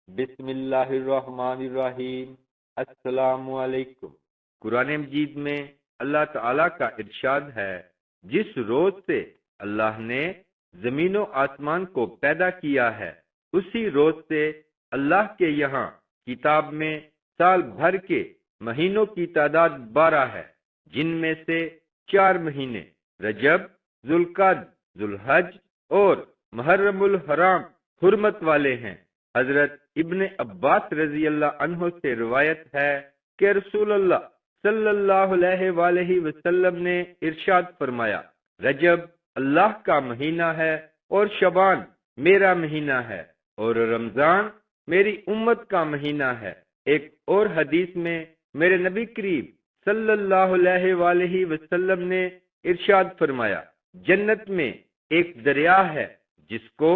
بسم اللہ الرحمن الرحیم۔ السلام علیکم۔ قرآن مجید میں اللہ تعالیٰ کا ارشاد ہے، جس روز سے اللہ نے زمین و آسمان کو پیدا کیا ہے اسی روز سے اللہ کے یہاں کتاب میں سال بھر کے مہینوں کی تعداد 12 ہے، جن میں سے 4 مہینے رجب، ذوالقعدہ، ذوالحج اور محرم الحرام حرمت والے ہیں۔ حضرت ابن عباس رضی اللہ عنہ سے روایت ہے کہ رسول اللہ صلی اللہ علیہ وآلہ وسلم نے ارشاد فرمایا، رجب اللہ کا مہینہ ہے اور شعبان میرا مہینہ ہے اور رمضان میری امت کا مہینہ ہے۔ ایک اور حدیث میں میرے نبی کریم صلی اللہ علیہ وآلہ وسلم نے ارشاد فرمایا، جنت میں ایک دریا ہے جس کو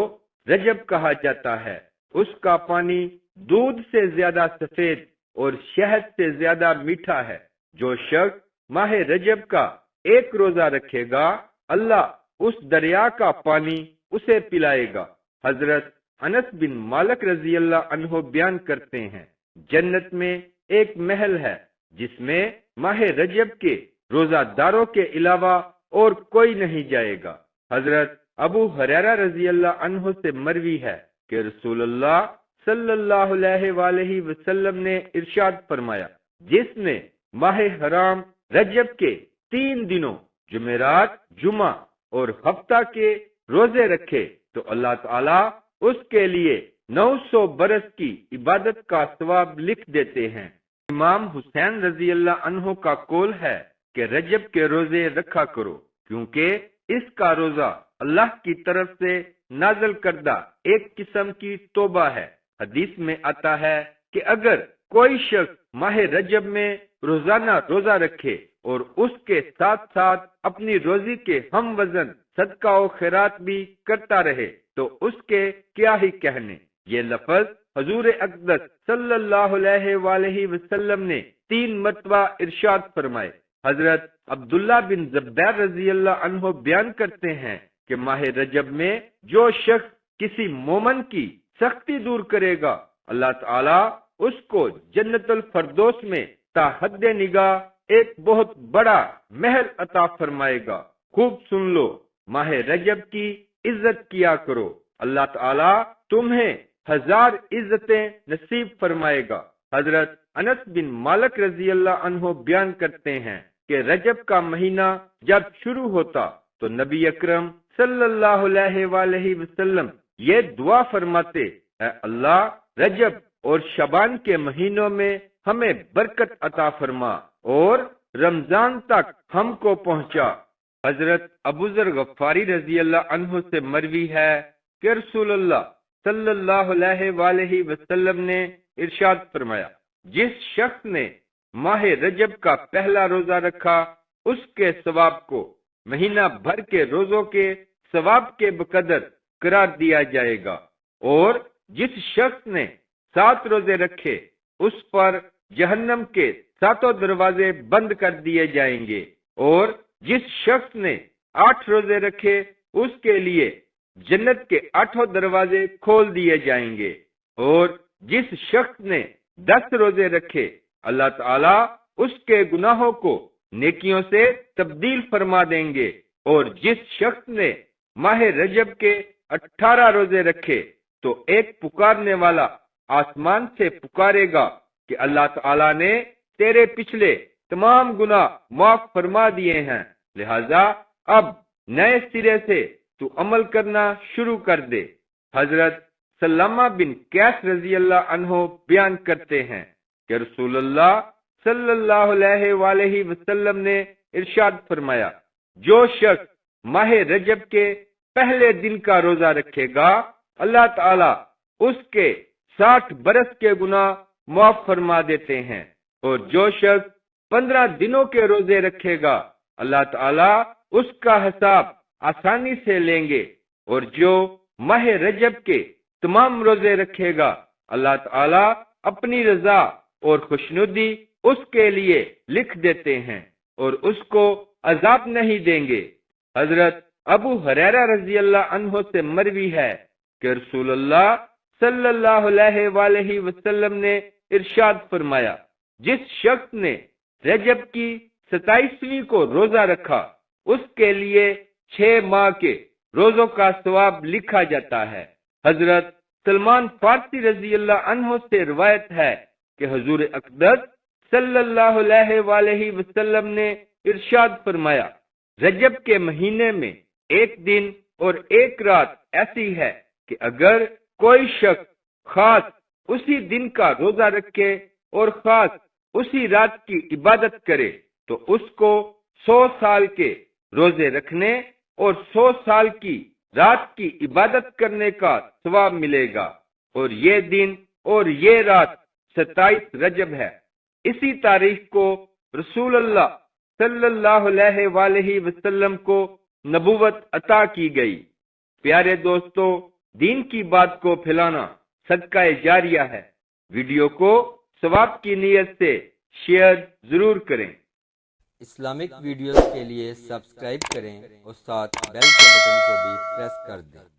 رجب کہا جاتا ہے، اس کا پانی دودھ سے زیادہ سفید اور شہد سے زیادہ میٹھا ہے۔ جو شخص ماہ رجب کا ایک روزہ رکھے گا، اللہ اس دریا کا پانی اسے پلائے گا۔ حضرت انس بن مالک رضی اللہ عنہ بیان کرتے ہیں، جنت میں ایک محل ہے جس میں ماہ رجب کے روزہ داروں کے علاوہ اور کوئی نہیں جائے گا۔ حضرت ابو ہریرہ رضی اللہ عنہ سے مروی ہے کہ رسول اللہ صلی اللہ علیہ وآلہ وسلم نے ارشاد فرمایا، جس نے ماہ حرام رجب کے 3 دنوں جمعرات، جمعہ اور ہفتہ کے روزے رکھے تو اللہ تعالی اس کے لیے 900 برس کی عبادت کا ثواب لکھ دیتے ہیں۔ امام حسین رضی اللہ عنہ کا قول ہے کہ رجب کے روزے رکھا کرو، کیونکہ اس کا روزہ اللہ کی طرف سے نازل کردہ ایک قسم کی توبہ ہے۔ حدیث میں آتا ہے کہ اگر کوئی شخص ماہ رجب میں روزانہ روزہ رکھے اور اس کے ساتھ ساتھ اپنی روزی کے ہم وزن صدقہ و خیرات بھی کرتا رہے تو اس کے کیا ہی کہنے۔ یہ لفظ حضور اقدس صلی اللہ علیہ وآلہ وسلم نے 3 مرتبہ ارشاد فرمائے۔ حضرت عبداللہ بن زبیر رضی اللہ عنہ بیان کرتے ہیں کہ ماہ رجب میں جو شخص کسی مومن کی سختی دور کرے گا، اللہ تعالی اس کو جنت الفردوس میں تا حد نگاہ ایک بہت بڑا محل عطا فرمائے گا۔ خوب سن لو، ماہ رجب کی عزت کیا کرو، اللہ تعالی تمہیں 1000 عزتیں نصیب فرمائے گا۔ حضرت انس بن مالک رضی اللہ عنہ بیان کرتے ہیں کہ رجب کا مہینہ جب شروع ہوتا تو نبی اکرم صلی اللہ علیہ وآلہ وسلم یہ دعا فرماتے، اے اللہ رجب اور شعبان کے مہینوں میں ہمیں برکت عطا فرما اور رمضان تک ہم کو پہنچا۔ حضرت ابو ذر غفاری رضی اللہ عنہ سے مروی ہے کہ رسول اللہ صلی اللہ علیہ وآلہ وسلم نے ارشاد فرمایا، جس شخص نے ماہ رجب کا پہلا روزہ رکھا اس کے ثواب کو مہینہ بھر کے روزوں کے ثواب کے بقدر قرار دیا جائے گا، اور جس شخص نے 7 روزے رکھے اس پر جہنم کے 7 دروازے بند کر دیے جائیں گے، اور جس شخص نے 8 روزے رکھے اس کے لیے جنت کے 8 دروازے کھول دیے جائیں گے، اور جس شخص نے 10 روزے رکھے اللہ تعالی اس کے گناہوں کو نیکیوں سے تبدیل فرما دیں گے، اور جس شخص نے ماہ رجب کے 18 روزے رکھے تو ایک پکارنے والا آسمان سے پکارے گا کہ اللہ تعالی نے تیرے پچھلے تمام گناہ معاف فرما دیے ہیں، لہذا اب نئے سرے سے تو عمل کرنا شروع کر دے۔ حضرت سلامہ بن قیس رضی اللہ عنہ بیان کرتے ہیں کہ رسول اللہ صلی اللہ علیہ وآلہ وسلم نے ارشاد فرمایا، جو شخص ماہ رجب کے پہلے دن کا روزہ رکھے گا اللہ تعالی اس کے 60 برس کے گناہ معاف فرما دیتے ہیں، اور جو شخص 15 دنوں کے روزے رکھے گا اللہ تعالی اس کا حساب آسانی سے لیں گے، اور جو ماہ رجب کے تمام روزے رکھے گا اللہ تعالی اپنی رضا اور خوشنودی اس کے لیے لکھ دیتے ہیں اور اس کو عذاب نہیں دیں گے۔ حضرت ابو ہریرہ رضی اللہ عنہ سے مروی ہے کہ رسول اللہ صلی اللہ علیہ وآلہ وسلم نے ارشاد فرمایا، جس شخص نے رجب کی 27ویں کو روزہ رکھا اس کے لیے 6 ماہ کے روزوں کا ثواب لکھا جاتا ہے۔ حضرت سلمان فارسی رضی اللہ عنہ سے روایت ہے کہ حضور اقدس صلی اللہ علیہ وآلہ وسلم نے ارشاد فرمایا، رجب کے مہینے میں ایک دن اور ایک رات ایسی ہے کہ اگر کوئی شخص خاص اسی دن کا روزہ رکھے اور خاص اسی رات کی عبادت کرے تو اس کو 100 سال کے روزے رکھنے اور 100 سال کی رات کی عبادت کرنے کا ثواب ملے گا، اور یہ دن اور یہ رات 27 رجب ہے۔ اسی تاریخ کو رسول اللہ صلی اللہ علیہ وآلہ وسلم کو نبوت عطا کی گئی۔ پیارے دوستو، دین کی بات کو پھیلانا صدقہ جاریہ ہے۔ ویڈیو کو ثواب کی نیت سے شیئر ضرور کریں۔ اسلامک ویڈیوز کے لیے سبسکرائب کریں اور ساتھ بیل کے بٹن کو بھی پریس کر دیں۔